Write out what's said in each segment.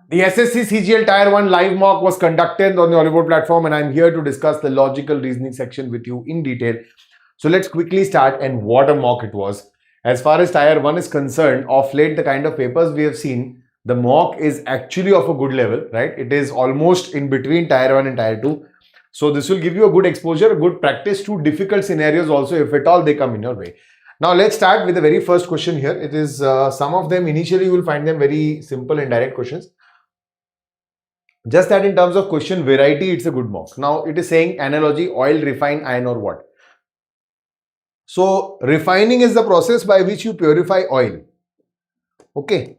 The SSC CGL Tier 1 live mock was conducted on the Oliveboard platform, and I'm here to discuss the logical reasoning section with you in detail. So let's quickly start, and what a mock it was. As far as Tier 1 is concerned, of late the kind of papers we have seen, the mock is actually of a good level, right? It is almost in between Tier 1 and Tier 2. So this will give you a good exposure, a good practice to difficult scenarios also, if at all they come in your way. Now let's start with the very first question here. It is some of them initially you will find them very simple and direct questions. Just that in terms of question variety, it's a good mock. Now it is saying analogy, oil, refine, iron or what? So refining is the process by which you purify oil. Okay.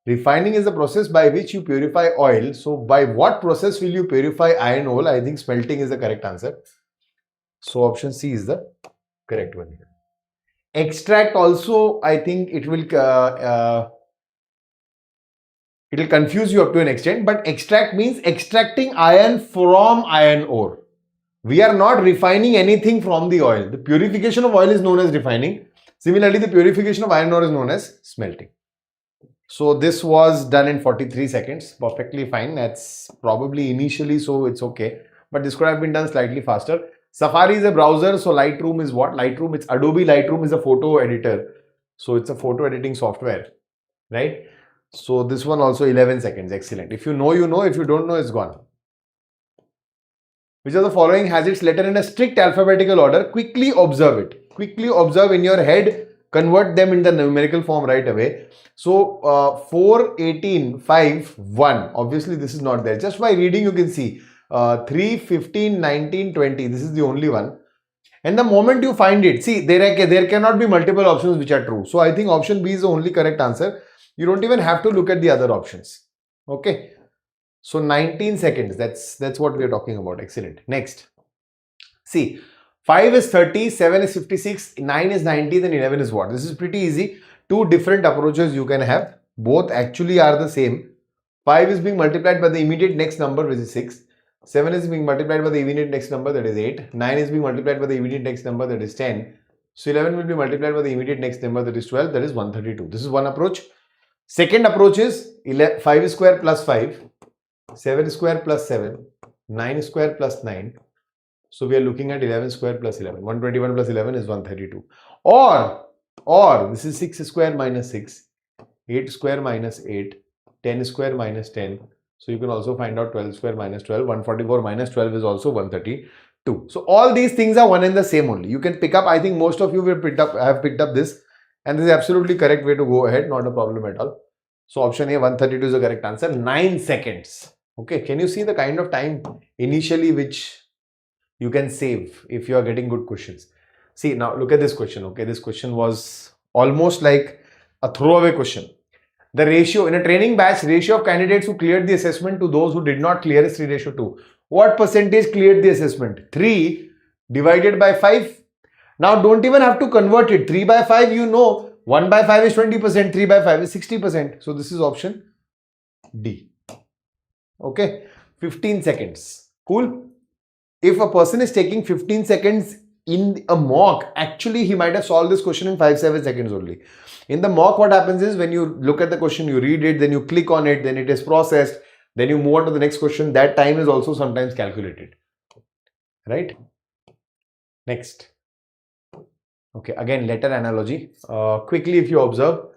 Refining is the process by which you purify oil. So by what process will you purify iron ore? I think smelting is the correct answer. So option C is the correct one here. Extract also, I think it will confuse you up to an extent, but extract means extracting iron from iron ore. We are not refining anything from the oil. The purification of oil is known as refining. Similarly, the purification of iron ore is known as smelting. So this was done in 43 seconds. Perfectly fine. That's probably initially, so it's okay. But this could have been done slightly faster. Safari is a browser. So Lightroom is what? Lightroom, it's Adobe Lightroom is a photo editor. So it's a photo editing software, right? So this one also 11 seconds. Excellent. If you know, you know. If you don't know, it's gone. Which of the following has its letter in a strict alphabetical order? Quickly observe it. Quickly observe in your head. Convert them in the numerical form right away. So 4, 18, 5, 1. Obviously, this is not there. Just by reading, you can see 3, 15, 19, 20. This is the only one. And the moment you find it, see, there cannot be multiple options which are true. So I think option B is the only correct answer. You don't even have to look at the other options. Okay. So 19 seconds. That's what we are talking about. Excellent. Next. See, 5 is 30, 7 is 56, 9 is 90, then 11 is what? This is pretty easy. Two different approaches you can have. Both actually are the same. 5 is being multiplied by the immediate next number, which is 6. 7 is being multiplied by the immediate next number, that is 8. 9 is being multiplied by the immediate next number, that is 10. So 11 will be multiplied by the immediate next number, that is 12, that is 132. This is one approach. Second approach is 5 square plus 5, 7 square plus 7, 9 square plus 9. So we are looking at 11 square plus 11. 121 plus 11 is 132. Or this is 6 square minus 6, 8 square minus 8, 10 square minus 10. So you can also find out 12 square minus 12. 144 minus 12 is also 132. So all these things are one and the same only. You can pick up, I think most of you will have picked up this. And this is absolutely correct way to go ahead. Not a problem at all. So option A, 132 is the correct answer. 9 seconds. Okay. Can you see the kind of time initially which you can save if you are getting good questions? See, now look at this question. Okay. This question was almost like a throwaway question. The ratio in a training batch, ratio of candidates who cleared the assessment to those who did not clear is 3:2. What percentage cleared the assessment? 3 divided by 5. Now don't even have to convert it. 3 by 5, you know, 1 by 5 is 20%, 3 by 5 is 60%. So this is option D. Okay, 15 seconds. Cool. If a person is taking 15 seconds in a mock, actually he might have solved this question in 5-7 seconds only. In the mock, what happens is when you look at the question, you read it, then you click on it, then it is processed, then you move on to the next question. That time is also sometimes calculated. Right? Next. Okay, again, letter analogy. Quickly, if you observe,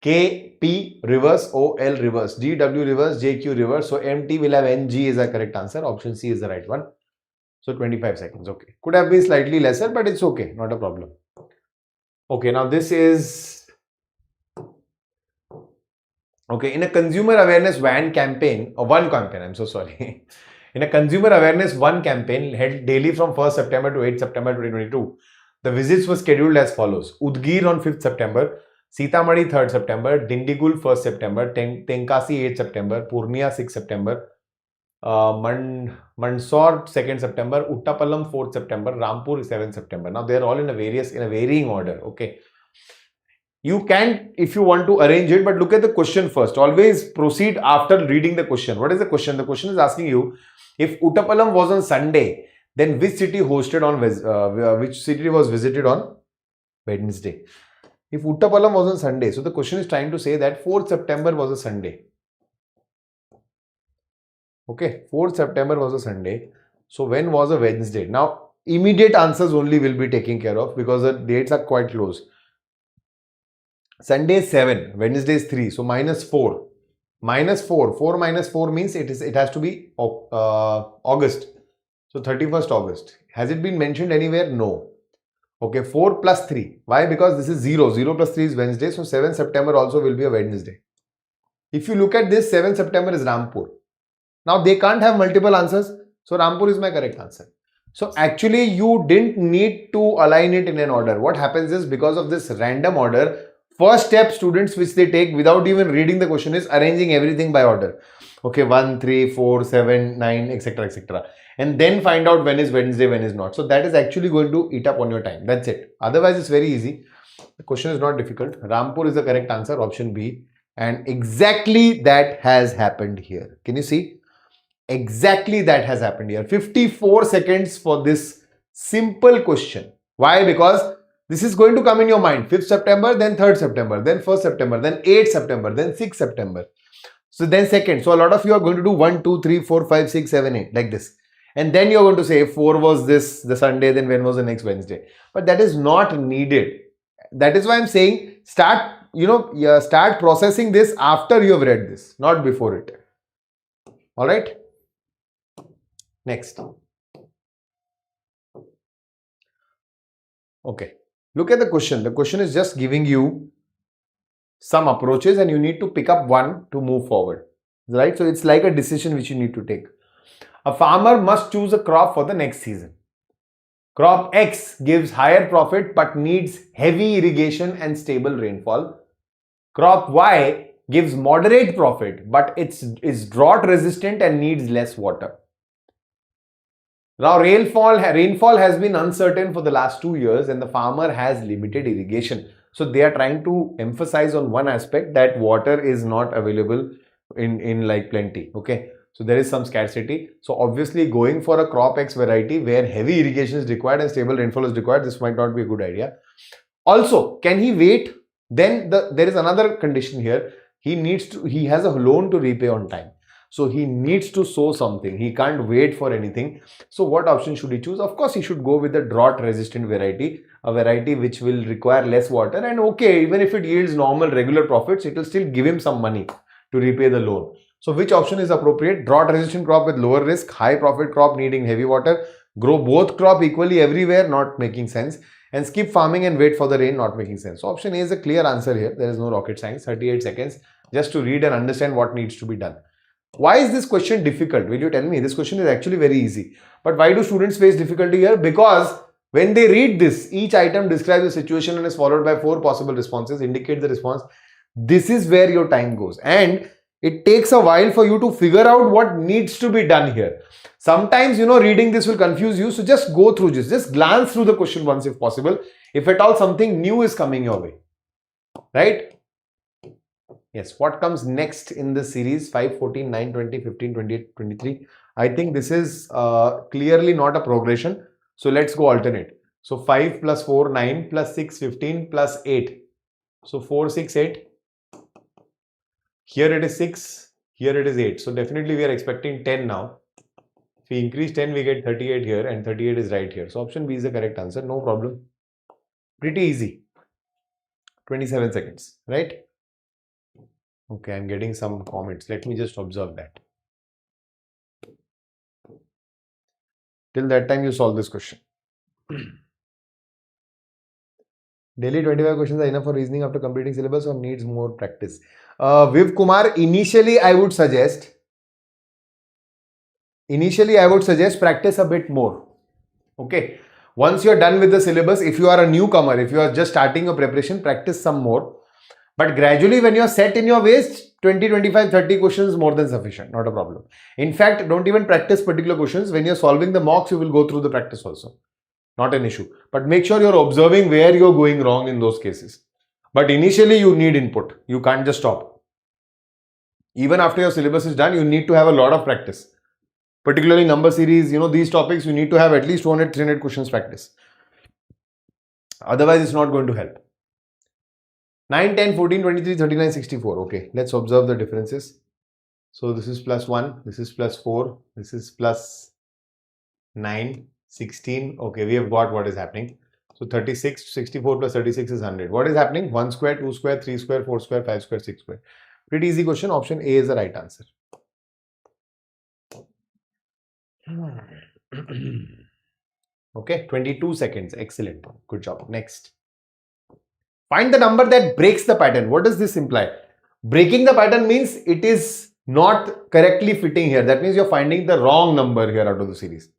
K, P reverse, O, L reverse, G, W reverse, J, Q reverse. So MT will have N, G is the correct answer. Option C is the right one. So 25 seconds. Okay. Could have been slightly lesser, but it's okay. Not a problem. Okay, now this is... Okay, in a consumer awareness one campaign, I'm so sorry. In a consumer awareness one campaign held daily from 1st September to 8th September 2022, the visits were scheduled as follows. Udgir on 5th September, Sitamarhi 3rd September, Dindigul 1st September, Tenkasi 8th September, Purnia 6th September, Mandsaur 2nd September, Uttapallam 4th September, Rampur 7th September. Now they are all in a varying order. Okay. You can, if you want to arrange it, but look at the question first. Always proceed after reading the question. What is the question? The question is asking you, if Uttapallam was on Sunday, then which city was visited on Wednesday? If Uttapallam was on Sunday, so the question is trying to say that 4th September was a Sunday. Okay, 4th September was a Sunday. So when was a Wednesday? Now, immediate answers only will be taken care of because the dates are quite close. Sunday is 7, Wednesday is 3. So minus 4. Minus 4. 4 minus 4 means it has to be August. So 31st August. Has it been mentioned anywhere? No. Okay, 4 plus 3. Why? Because this is 0. 0 plus 3 is Wednesday. So 7 September also will be a Wednesday. If you look at this, 7 September is Rampur. Now they can't have multiple answers. So Rampur is my correct answer. So actually you didn't need to align it in an order. What happens is because of this random order, first step students which they take without even reading the question is arranging everything by order. Okay, 1, 3, 4, 7, 9, etc. etc. And then find out when is Wednesday, when is not. So that is actually going to eat up on your time. That's it. Otherwise it's very easy. The question is not difficult. Rampur is the correct answer, option B. And exactly that has happened here. Can you see? Exactly that has happened here. 54 seconds for this simple question. Why? Because this is going to come in your mind. 5th September, then 3rd September, then 1st September, then 8th September, then 6th September. So then 2nd. So a lot of you are going to do 1, 2, 3, 4, 5, 6, 7, 8 like this. And then you're going to say 4 was this, the Sunday, then when was the next Wednesday. But that is not needed. That is why I'm saying start, start processing this after you have read this, not before it. All right. Next. Okay. Look at the question. The question is just giving you some approaches and you need to pick up one to move forward. Right? So it's like a decision which you need to take. A farmer must choose a crop for the next season. Crop X gives higher profit but needs heavy irrigation and stable rainfall. Crop Y gives moderate profit but is drought resistant and needs less water. Now rainfall has been uncertain for the last 2 years and the farmer has limited irrigation. So they are trying to emphasize on one aspect that water is not available in like plenty. Okay. So there is some scarcity. So obviously going for a crop X variety where heavy irrigation is required and stable rainfall is required, this might not be a good idea. Also, can he wait? Then there is another condition here. He has a loan to repay on time. So he needs to sow something. He can't wait for anything. So what option should he choose? Of course, he should go with the drought resistant variety, a variety which will require less water. And okay, even if it yields normal regular profits, it will still give him some money to repay the loan. So which option is appropriate? Drought resistant crop with lower risk, high profit crop needing heavy water, grow both crop equally everywhere, not making sense, and skip farming and wait for the rain, not making sense. So option A is a clear answer here. There is no rocket science. 38 seconds just to read and understand what needs to be done. Why is this question difficult? Will you tell me? This question is actually very easy. But why do students face difficulty here? Because when they read this, each item describes a situation and is followed by 4 possible responses. Indicate the response. This is where your time goes. And it takes a while for you to figure out what needs to be done here. Sometimes, reading this will confuse you. So just go through this. Just glance through the question once if possible. If at all something new is coming your way. Right? Yes, what comes next in the series? 5, 14, 9, 20, 15, 28, 23. I think this is clearly not a progression. So let's go alternate. So 5 plus 4, 9 plus 6, 15 plus 8. So 4, 6, 8. Here it is 6. Here it is 8. So definitely we are expecting 10 now. If we increase 10, we get 38 here and 38 is right here. So option B is the correct answer. No problem. Pretty easy. 27 seconds, right? Okay, I'm getting some comments. Let me just observe that. Till that time, you solve this question. Daily 25 questions are enough for reasoning after completing syllabus or needs more practice? Viv Kumar, initially I would suggest practice a bit more. Okay. Once you're done with the syllabus, if you are a newcomer, if you are just starting your preparation, practice some more. But gradually, when you're set in your ways, 20, 25, 30 questions more than sufficient. Not a problem. In fact, don't even practice particular questions. When you're solving the mocks, you will go through the practice also. Not an issue. But make sure you're observing where you're going wrong in those cases. But initially, you need input. You can't just stop. Even after your syllabus is done, you need to have a lot of practice. Particularly number series, these topics, you need to have at least 200, 300 questions practice. Otherwise, it's not going to help. 9, 10, 14, 23, 39, 64. Okay, let's observe the differences. So this is plus 1, this is plus 4, this is plus 9, 16. Okay, we have got what is happening. So 36, 64 plus 36 is 100. What is happening? 1 square, 2 square, 3 square, 4 square, 5 square, 6 square. Pretty easy question. Option A is the right answer. Okay, 22 seconds. Excellent. Good job. Next. Find the number that breaks the pattern. What does this imply? Breaking the pattern means it is not correctly fitting here. That means you're finding the wrong number here out of the series.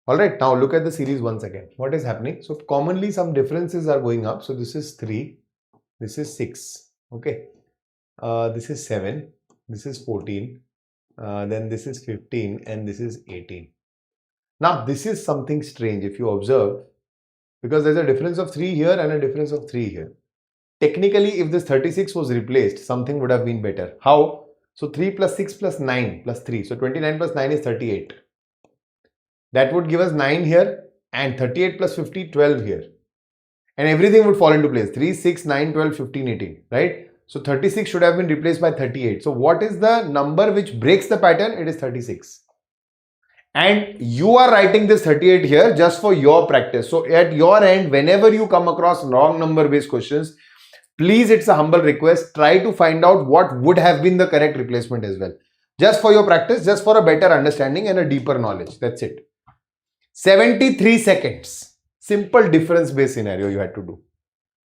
Alright, now look at the series once again. What is happening? So commonly some differences are going up. So this is 3, this is 6. Okay. This is 7, this is 14, then this is 15 and this is 18. Now this is something strange if you observe, because there's a difference of 3 here and a difference of 3 here. Technically, if this 36 was replaced, something would have been better. How? So 3 plus 6 plus 9 plus 3. So 29 plus 9 is 38. That would give us 9 here and 38 plus 50, 12 here. And everything would fall into place. 3, 6, 9, 12, 15, 18. Right? So 36 should have been replaced by 38. So what is the number which breaks the pattern? It is 36. And you are writing this 38 here just for your practice. So at your end, whenever you come across wrong number based questions, please, it's a humble request, try to find out what would have been the correct replacement as well. Just for your practice, just for a better understanding and a deeper knowledge. That's it. 73 seconds. Simple difference based scenario you had to do.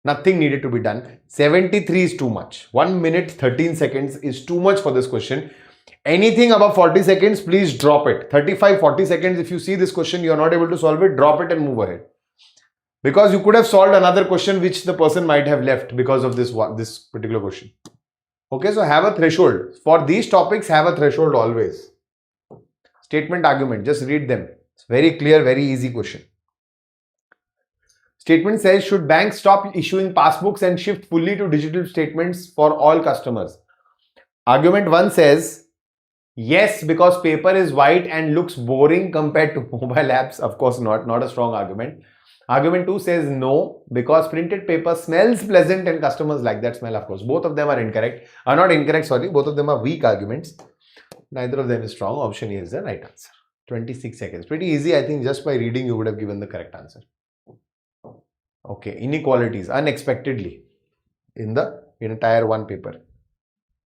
Nothing needed to be done. 73 is too much. 1 minute 13 seconds is too much for this question. Anything above 40 seconds, please drop it. 35, 40 seconds, if you see this question, you are not able to solve it, drop it and move ahead. Because you could have solved another question which the person might have left because of this particular question. Okay, so have a threshold. For these topics, have a threshold always. Statement, argument, just read them. It's very clear, very easy question. Statement says, should banks stop issuing passbooks and shift fully to digital statements for all customers? Argument 1 says, yes, because paper is white and looks boring compared to mobile apps. Of course not a strong argument. Argument 2 says no, because printed paper smells pleasant and customers like that smell. Of course, both of them are incorrect. Not incorrect, sorry. Both of them are weak arguments. Neither of them is strong. Option A is the right answer. 26 seconds. Pretty easy. I think just by reading you would have given the correct answer. Okay, inequalities unexpectedly in tier 1 paper.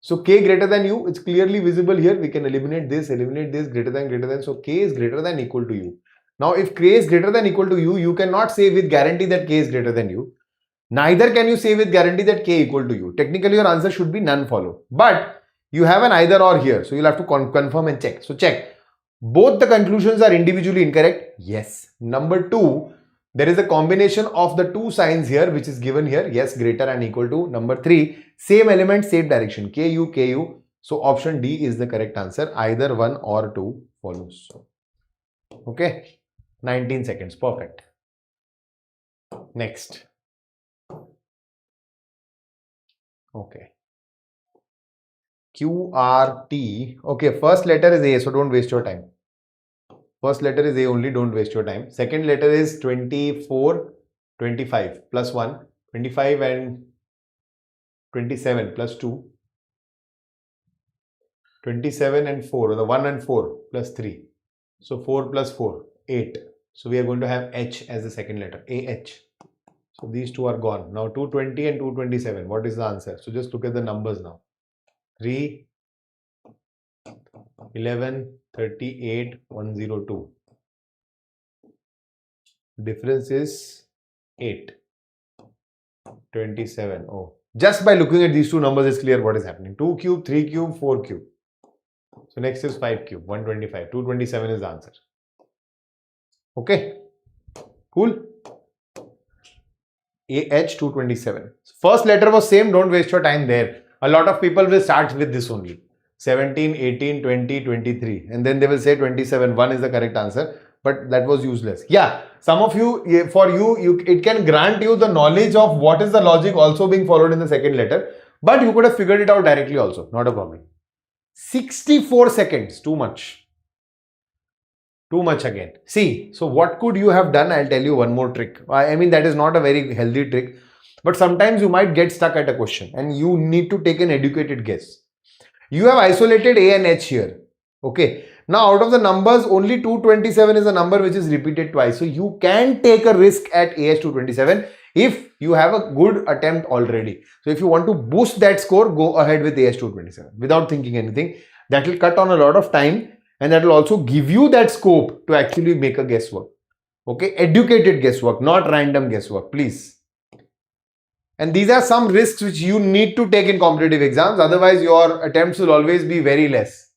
So K greater than U, it's clearly visible here. We can eliminate this, greater than. So K is greater than equal to U. Now, if K is greater than equal to U, you cannot say with guarantee that K is greater than U. Neither can you say with guarantee that K equal to U. Technically, your answer should be none follow. But you have an either or here. So you'll have to confirm and check. So check. Both the conclusions are individually incorrect. Yes. Number 2, there is a combination of the two signs here which is given here. Yes, greater and equal to. Number 3, same element, same direction. KU, KU. So option D is the correct answer. Either 1 or 2 follows. Okay. 19 seconds. Perfect. Next. Okay. QRT. Okay. First letter is A. So don't waste your time. First letter is A only. Don't waste your time. Second letter is 24, 25 plus 1. 25 and 27 plus 2. 27 and 4. The 1 and 4 plus 3. So 4 plus 4. 8. So we are going to have H as the second letter. AH. So these two are gone. Now 220 and 227. What is the answer? So just look at the numbers now. 3, 11, 38, 102. Difference is 8. 27. Oh. Just by looking at these two numbers, it's clear what is happening. 2 cube, 3 cube, 4 cube. So next is 5 cube. 125. 227 is the answer. Okay, cool. AH 227. First letter was same, don't waste your time there. A lot of people will start with this only. 17, 18, 20, 23. And then they will say 27. 1 is the correct answer. But that was useless. Yeah, some of you, for you, it can grant you the knowledge of what is the logic also being followed in the second letter. But you could have figured it out directly also. Not a problem. 64 seconds. Too much. Too much again. See, so what could you have done? I'll tell you one more trick. I mean, that is not a very healthy trick. But sometimes you might get stuck at a question and you need to take an educated guess. You have isolated A and H here. Okay. Now out of the numbers, only 227 is a number which is repeated twice. So you can take a risk at AH 227 if you have a good attempt already. So if you want to boost that score, go ahead with AH 227 without thinking anything. That will cut on a lot of time and that will also give you that scope to actually make a guesswork. Okay, educated guesswork, not random guesswork, please. And these are some risks which you need to take in competitive exams. Otherwise, your attempts will always be very less.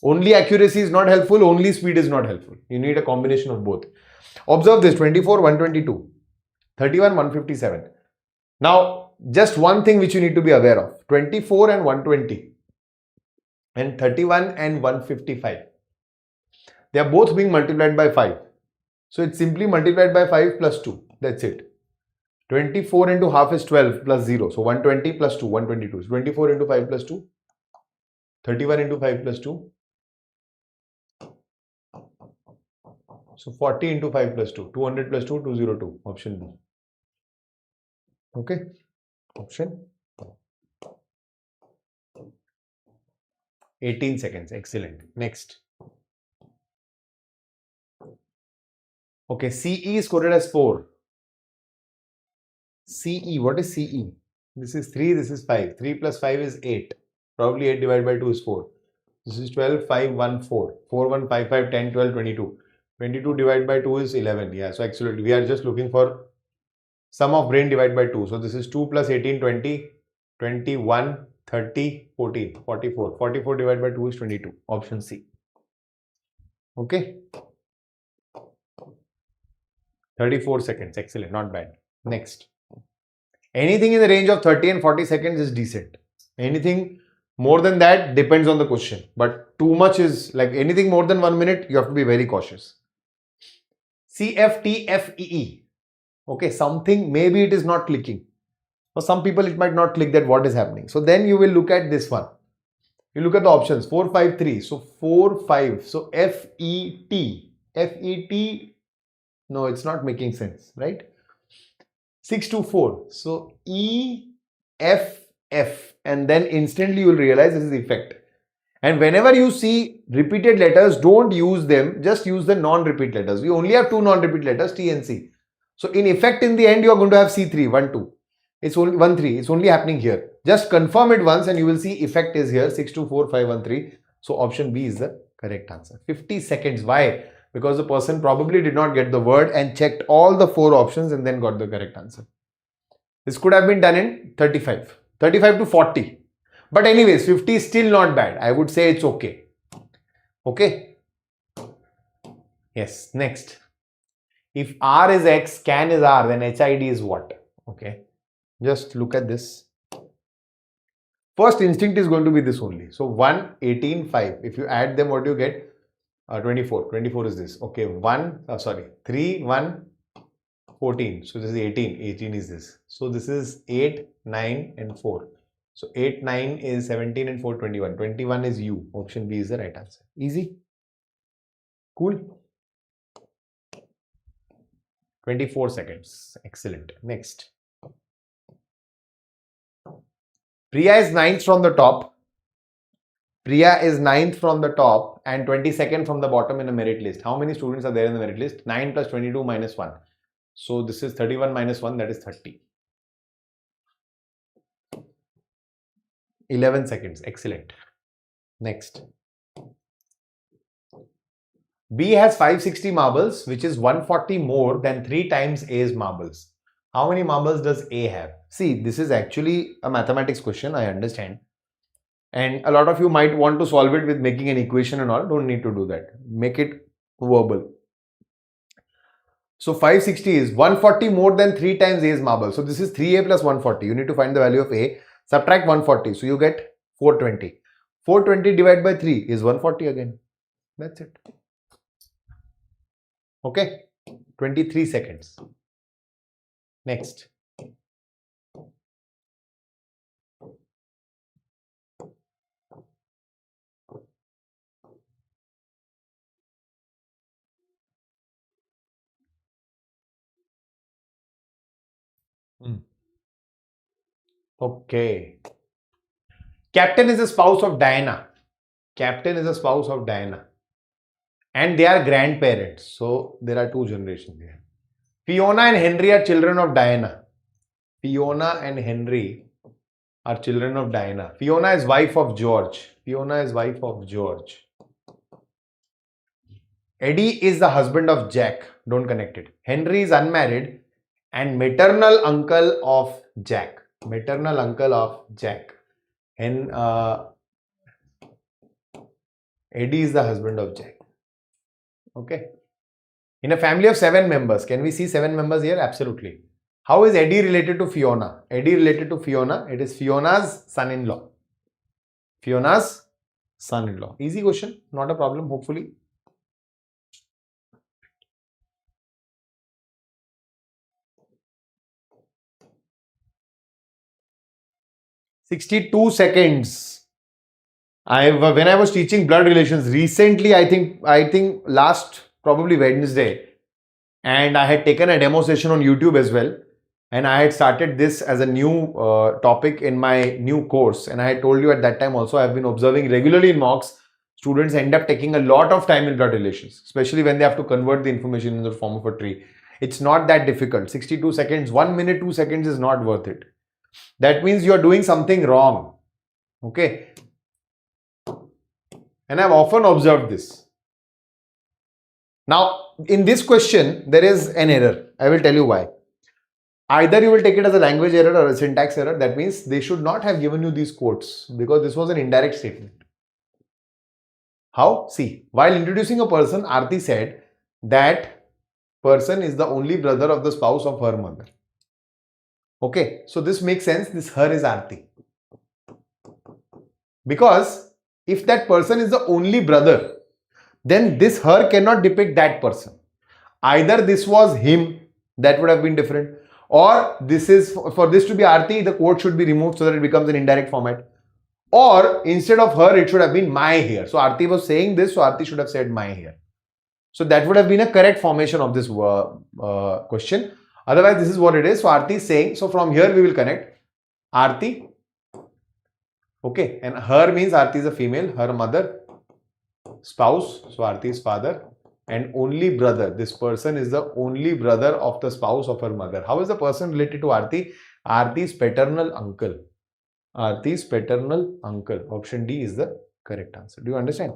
Only accuracy is not helpful, only speed is not helpful. You need a combination of both. Observe this: 24, 122, 31, 157. Now, just one thing which you need to be aware of: 24 and 120 and 31 and 155. They are both being multiplied by 5. So it's simply multiplied by 5 plus 2. That's it. 24 into half is 12 plus 0. So 120 plus 2, 122. So 24 into 5 plus 2. 31 into 5 plus 2. So 40 into 5 plus 2. 200 plus 2, 202. Option B. Okay. Option 18 seconds. Excellent. Next. Okay. CE is quoted as 4. CE. What is CE? This is 3. This is 5. 3 plus 5 is 8. Probably 8 divided by 2 is 4. This is 12, 5, 1, 4. 4, 1, 5, 5, 10, 12, 22. 22 divided by 2 is 11. Yeah, so actually we are just looking for sum of brain divided by 2. So this is 2 plus 18, 20, 21, 30, 14, 44. 44 divided by 2 is 22. Option C. Okay. 34 seconds. Excellent. Not bad. Next. Anything in the range of 30 and 40 seconds is decent. Anything more than that depends on the question. But too much is like anything more than 1 minute, you have to be very cautious. CFTFEE. Okay, something, maybe it is not clicking. For some people, it might not click that what is happening. So then you will look at this one. You look at the options 4, 5, 3. So 4, 5. So FET. FET. No, it's not making sense, right? 6 to 4. So EFF. And then instantly you will realize this is effect. And whenever you see repeated letters, don't use them. Just use the non-repeat letters. We only have 2 non-repeat letters, T and C. So in effect, in the end, you are going to have C3, 1, 2. It's only 1, 3. It's only happening here. Just confirm it once and you will see effect is here, 6, 2, 4, 5, 1, 3. So option B is the correct answer. 50 seconds. Why? Because the person probably did not get the word and checked all the 4 options and then got the correct answer. This could have been done in 35. 35 to 40. But anyways, 50 is still not bad. I would say it's okay. Okay. Yes. Next. If R is X, CAN is R, then HID is what? Okay. Just look at this. First instinct is going to be this only. So 1, 18, 5. If you add them, what do you get? 24. 24 is this. Okay. 3, 1, 14. So this is 18. 18 is this. So this is 8, 9 and 4. So 8, 9 is 17 and 4, 21. 21 is U. Option B is the right answer. Easy. Cool. 24 seconds. Excellent. Next. Priya is 9th from the top. Priya is 9th from the top and 22nd from the bottom in a merit list. How many students are there in the merit list? 9 plus 22 minus 1. So this is 31 minus 1, that is 30. 11 seconds. Excellent. Next. B has 560 marbles, which is 140 more than 3 times A's marbles. How many marbles does A have? See, this is actually a mathematics question, I understand. And a lot of you might want to solve it with making an equation and all. Don't need to do that. Make it verbal. So 560 is 140 more than 3 times A's marble. So this is 3A plus 140. You need to find the value of A. Subtract 140. So you get 420. 420 divided by 3 is 140 again. That's it. Okay. 23 seconds. Next. Okay. Captain is a spouse of Diana. Captain is a spouse of Diana. And they are grandparents. So there are two generations here. Fiona and Henry are children of Diana. Fiona and Henry are children of Diana. Fiona is wife of George. Fiona is wife of George. Eddie is the husband of Jack. Don't connect it. Henry is unmarried and maternal uncle of Jack. Maternal uncle of Jack. And Eddie is the husband of Jack. Okay. In a family of 7 members, can we see 7 members here? Absolutely. How is Eddie related to Fiona? Eddie related to Fiona. It is Fiona's son-in-law. Fiona's son-in-law. Easy question. Not a problem, hopefully. "62 seconds. When I was teaching blood relations recently, I think last probably Wednesday, and I had taken a demo session on YouTube as well, and I had started this as a new topic in my new course, and I had told you at that time also, I've been observing regularly in mocks, students end up taking a lot of time in blood relations, especially when they have to convert the information in the form of a tree. It's not that difficult. 62 seconds, 1 minute, 2 seconds is not worth it. That means you are doing something wrong. Okay. And I've often observed this. Now, in this question, there is an error. I will tell you why. Either you will take it as a language error or a syntax error. That means they should not have given you these quotes because this was an indirect statement. How? See, while introducing a person, Aarti said that person is the only brother of the spouse of her mother. Okay, so this makes sense. This her is Aarti. Because if that person is the only brother, then this her cannot depict that person. Either this was him, that would have been different, or this is, for this to be Aarti, the quote should be removed so that it becomes an indirect format. Or instead of her, it should have been my here. So Aarti was saying this, so Aarti should have said my here. So that would have been a correct formation of this question. Otherwise, this is what it is. So Aarti is saying, so from here we will connect Aarti. Okay, and her means Aarti is a female, her mother, spouse, so Aarti is father, and only brother. This person is the only brother of the spouse of her mother. How is the person related to Aarti? Aarti's paternal uncle. Aarti's paternal uncle. Option D is the correct answer. Do you understand?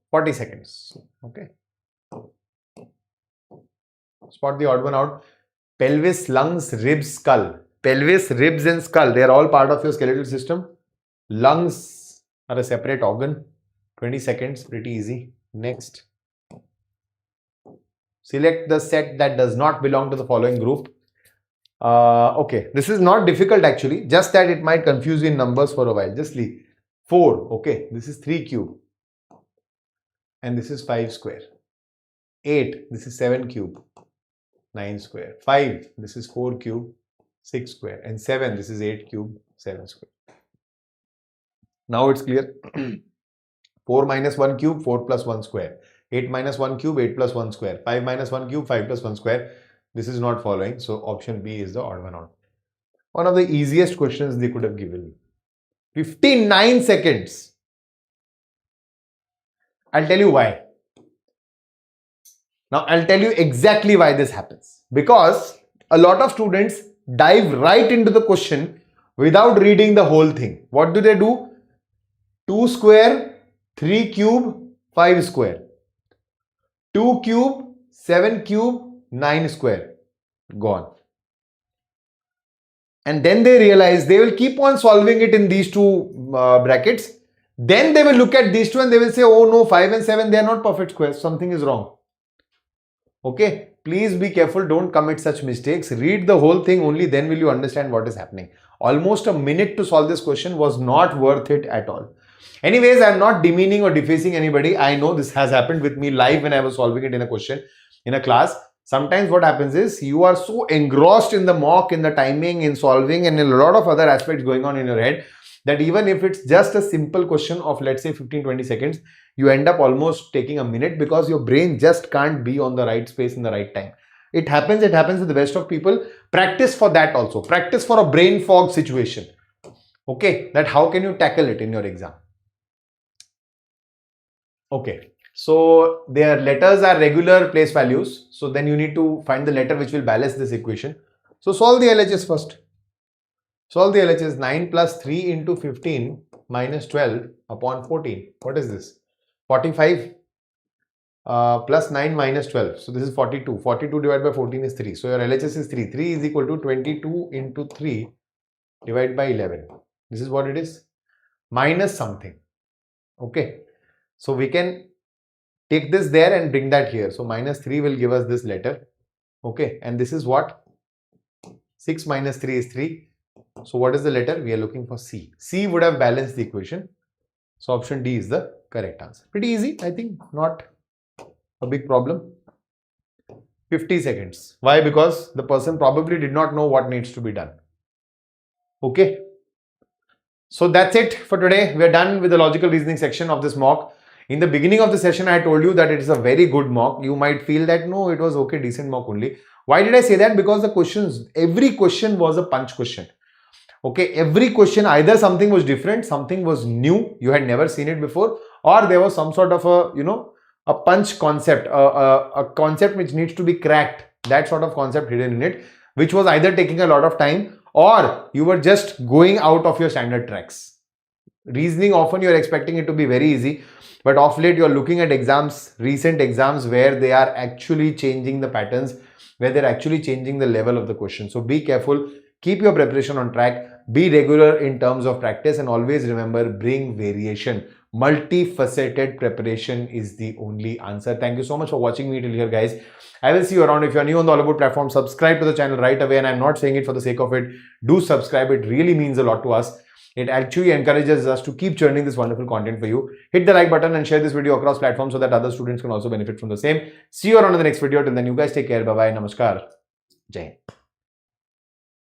40 seconds. Okay. Spot the odd one out. Pelvis, lungs, ribs, skull. Pelvis, ribs and skull, they are all part of your skeletal system. Lungs are a separate organ. 20 seconds, pretty easy. Next. Select the set that does not belong to the following group. Okay, this is not difficult actually, just that it might confuse you in numbers for a while. Just leave. 4, okay, this is 3 cube. And this is 5 square. 8, this is 7 cube. 9 square. 5, this is 4 cube. 6 square, and 7, this is 8 cube, 7 square. Now it's clear. 4 minus 1 cube, 4 plus 1 square. 8 minus 1 cube, 8 plus 1 square. 5 minus 1 cube, 5 plus 1 square. This is not following, so option B is the odd one out. One of the easiest questions they could have given you. 59 seconds. I'll tell you why. Now I'll tell you exactly why this happens. Because a lot of students dive right into the question without reading the whole thing. What do they do? 2 square, 3 cube, 5 square. 2 cube, 7 cube, 9 square. Gone. And then they realize they will keep on solving it in these two brackets. Then they will look at these two and they will say, oh no, 5 and 7, they are not perfect squares. Something is wrong. Okay. Please be careful, don't commit such mistakes. Read the whole thing, only then will you understand what is happening. Almost a minute to solve this question was not worth it at all. Anyways, I am not demeaning or defacing anybody. I know this has happened with me live when I was solving it in a question, in a class. Sometimes what happens is you are so engrossed in the mock, in the timing, in solving, and in a lot of other aspects going on in your head that even if it's just a simple question of, let's say, 15-20 seconds, you end up almost taking a minute because your brain just can't be on the right space in the right time. It happens with the best of people. Practice for that also. Practice for a brain fog situation. Okay, that how can you tackle it in your exam? Okay, so their letters are regular place values. So then you need to find the letter which will balance this equation. So solve the LHS first. Solve the LHS. 9 plus 3 into 15 minus 12 upon 14. What is this? 45 plus 9 minus 12. So this is 42. 42 divided by 14 is 3. So your LHS is 3. 3 is equal to 22 into 3 divided by 11. This is what it is. Minus something. Okay. So we can take this there and bring that here. So minus 3 will give us this letter. Okay. And this is what? 6 minus 3 is 3. So what is the letter? We are looking for C. C would have balanced the equation. So option D is the correct answer. Pretty easy, I think. Not a big problem. 50 seconds. Why? Because the person probably did not know what needs to be done. Okay. So that's it for today. We are done with the logical reasoning section of this mock. In the beginning of the session, I told you that it is a very good mock. You might feel that no, it was okay, decent mock only. Why did I say that? Because the questions, every question was a punch question. Okay, every question, either something was different, something was new, you had never seen it before, or there was some sort of a, a punch concept, a concept which needs to be cracked, that sort of concept hidden in it, which was either taking a lot of time or you were just going out of your standard tracks. Reasoning, often you're expecting it to be very easy, but of late you're looking at exams, recent exams, where they are actually changing the patterns, where they're actually changing the level of the question. So be careful, keep your preparation on track, be regular in terms of practice, and always remember, bring variation. Multifaceted preparation is the only answer. Thank you so much for watching me till here, guys. I will see you around. If you are new on the Oliveboard platform, subscribe to the channel right away. And I'm not saying it for the sake of it. Do subscribe. It really means a lot to us. It actually encourages us to keep churning this wonderful content for you. Hit the like button and share this video across platforms so that other students can also benefit from the same. See you around in the next video. Till then, you guys take care. Bye-bye. Namaskar. Jai Hind.